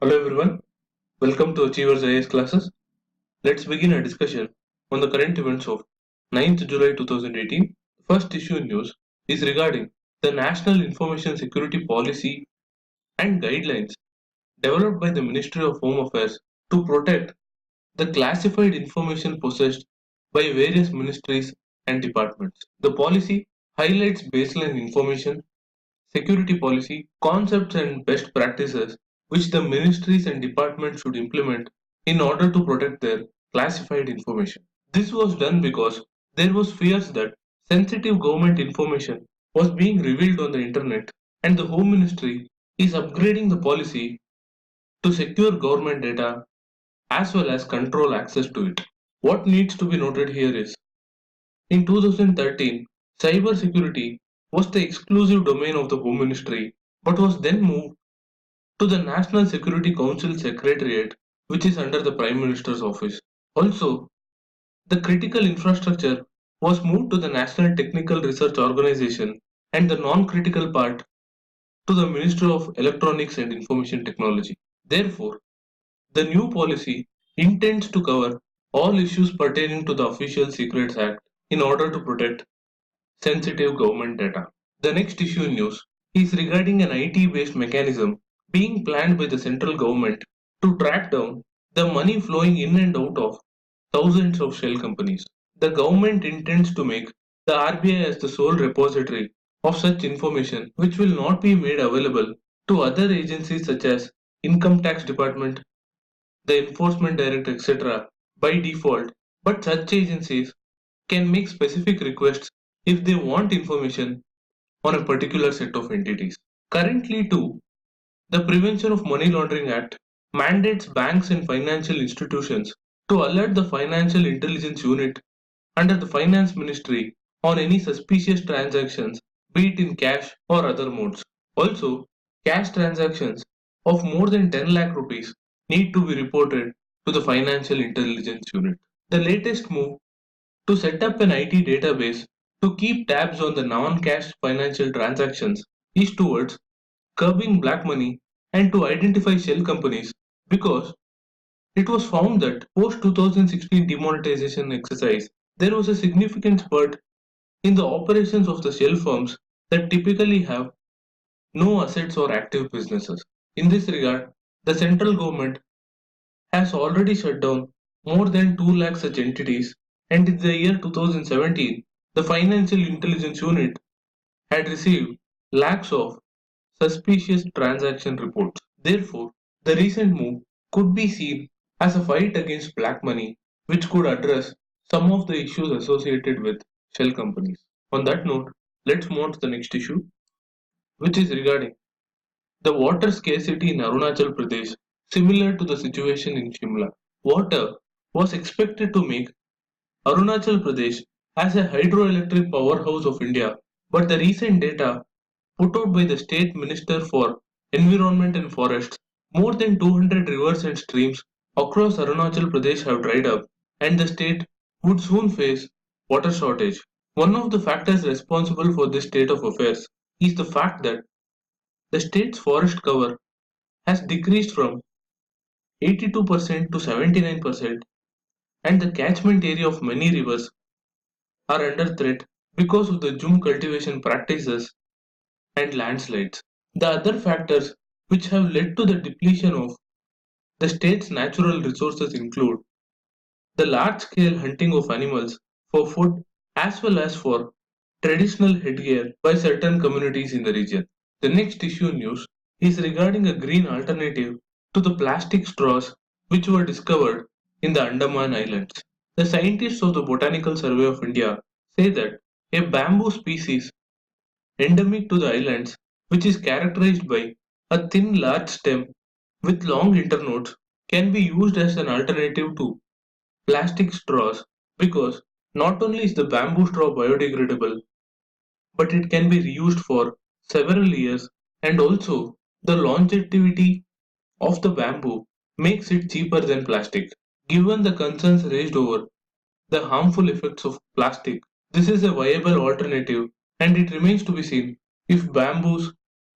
Hello everyone, welcome to Achievers IAS classes. Let's begin a discussion on the current events of 9th July 2018. First issue in news is regarding the National Information Security Policy and Guidelines developed by the Ministry of Home Affairs to protect the classified information possessed by various ministries and departments. The policy highlights baseline information security policy, concepts and best practices which the ministries and departments should implement in order to protect their classified information. This was done because there was fears that sensitive government information was being revealed on the internet and the Home Ministry is upgrading the policy to secure government data as well as control access to it. What needs to be noted here is in 2013, cybersecurity was the exclusive domain of the Home Ministry but was then moved to the National Security Council Secretariat, which is under the Prime Minister's office. Also, the critical infrastructure was moved to the National Technical Research Organization and the non-critical part to the Ministry of Electronics and Information Technology. Therefore, the new policy intends to cover all issues pertaining to the Official Secrets Act in order to protect sensitive government data. The next issue in news is regarding an IT-based mechanism being planned by the central government to track down the money flowing in and out of thousands of shell companies. The government intends to make the RBI as the sole repository of such information which will not be made available to other agencies such as Income Tax Department, the Enforcement Director, etc. by default, but such agencies can make specific requests if they want information on a particular set of entities. Currently, too, the Prevention of Money Laundering Act mandates banks and financial institutions to alert the Financial Intelligence Unit under the Finance Ministry on any suspicious transactions, be it in cash or other modes. Also, cash transactions of more than 10 lakh rupees need to be reported to the Financial Intelligence Unit. The latest move to set up an IT database to keep tabs on the non-cash financial transactions is towards curbing black money and to identify shell companies because it was found that post 2016 demonetization exercise there was a significant spurt in the operations of the shell firms that typically have no assets or active businesses. In this regard, the central government has already shut down more than 2 lakh such entities, and in the year 2017, the Financial Intelligence Unit had received lakhs of suspicious transaction reports. Therefore, the recent move could be seen as a fight against black money, which could address some of the issues associated with shell companies. On that note, let's move on to the next issue, which is regarding the water scarcity in Arunachal Pradesh, similar to the situation in Shimla. Water was expected to make Arunachal Pradesh as a hydroelectric powerhouse of India, but the recent data put out by the State Minister for Environment and Forests, more than 200 rivers and streams across Arunachal Pradesh have dried up, and the state would soon face water shortage. One of the factors responsible for this state of affairs is the fact that the state's forest cover has decreased from 82% to 79%, and the catchment area of many rivers are under threat because of the Jum cultivation practices and landslides. The other factors which have led to the depletion of the state's natural resources include the large-scale hunting of animals for food as well as for traditional headgear by certain communities in the region. The next issue news is regarding a green alternative to the plastic straws which were discovered in the Andaman Islands. The scientists of the Botanical Survey of India say that a bamboo species endemic to the islands, which is characterized by a thin large stem with long internodes, can be used as an alternative to plastic straws because not only is the bamboo straw biodegradable, but it can be reused for several years, and also the longevity of the bamboo makes it cheaper than plastic. Given the concerns raised over the harmful effects of plastic, this is a viable alternative, and it remains to be seen if bamboos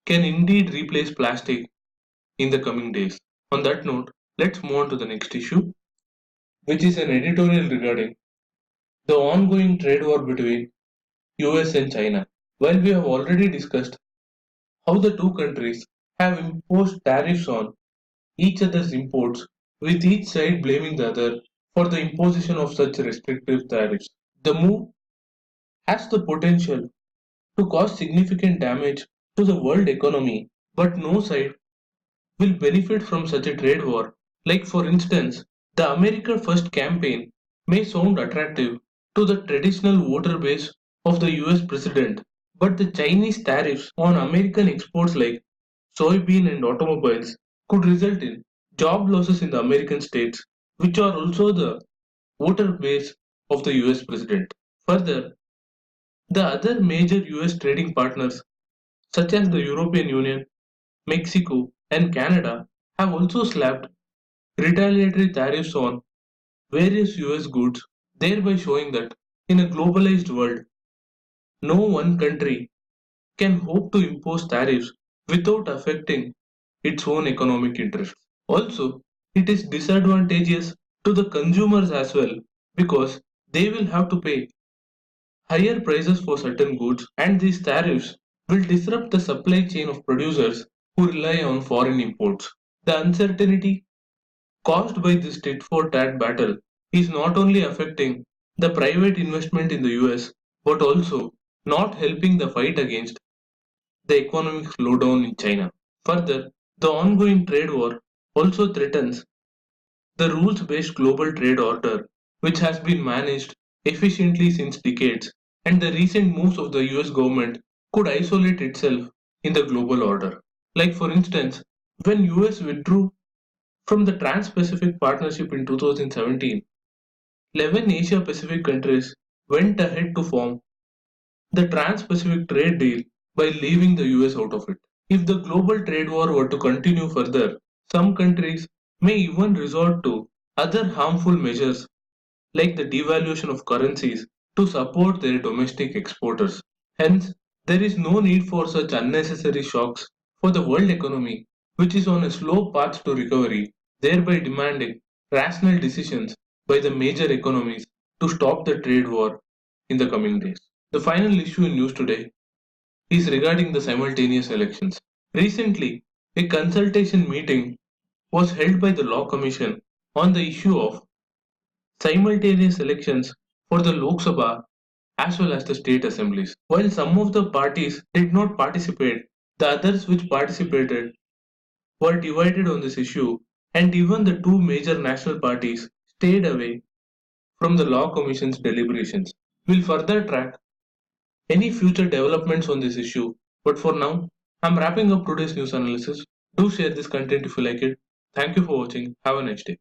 can indeed replace plastic in the coming days. On that note, let's move on to the next issue, which is an editorial regarding the ongoing trade war between US and China. While we have already discussed how the two countries have imposed tariffs on each other's imports, with each side blaming the other for the imposition of such restrictive tariffs, the move has the potential to cause significant damage to the world economy, but no side will benefit from such a trade war. Like, for instance, the America First campaign may sound attractive to the traditional voter base of the US president, but the Chinese tariffs on American exports like soybean and automobiles could result in job losses in the American states, which are also the voter base of the US president. Further, the other major US trading partners, such as the European Union, Mexico, and Canada, have also slapped retaliatory tariffs on various US goods, thereby showing that in a globalized world, no one country can hope to impose tariffs without affecting its own economic interests. Also, it is disadvantageous to the consumers as well because they will have to pay higher prices for certain goods, and these tariffs will disrupt the supply chain of producers who rely on foreign imports. The uncertainty caused by this tit for tat battle is not only affecting the private investment in the US but also not helping the fight against the economic slowdown in China. Further, the ongoing trade war also threatens the rules based global trade order, which has been managed efficiently since decades, and the recent moves of the US government could isolate itself in the global order. Like, for instance, when US withdrew from the Trans-Pacific Partnership in 2017, 11 Asia-Pacific countries went ahead to form the Trans-Pacific Trade Deal by leaving the US out of it. If the global trade war were to continue further, some countries may even resort to other harmful measures like the devaluation of currencies to support their domestic exporters. Hence, there is no need for such unnecessary shocks for the world economy, which is on a slow path to recovery, thereby demanding rational decisions by the major economies to stop the trade war in the coming days. The final issue in news today is regarding the simultaneous elections. Recently, a consultation meeting was held by the Law Commission on the issue of simultaneous elections for the Lok Sabha as well as the state assemblies. While some of the parties did not participate, the others which participated were divided on this issue, and even the two major national parties stayed away from the Law Commission's deliberations. We'll further track any future developments on this issue, but for now, I'm wrapping up today's news analysis. Do share this content if you like it. Thank you for watching. Have a nice day.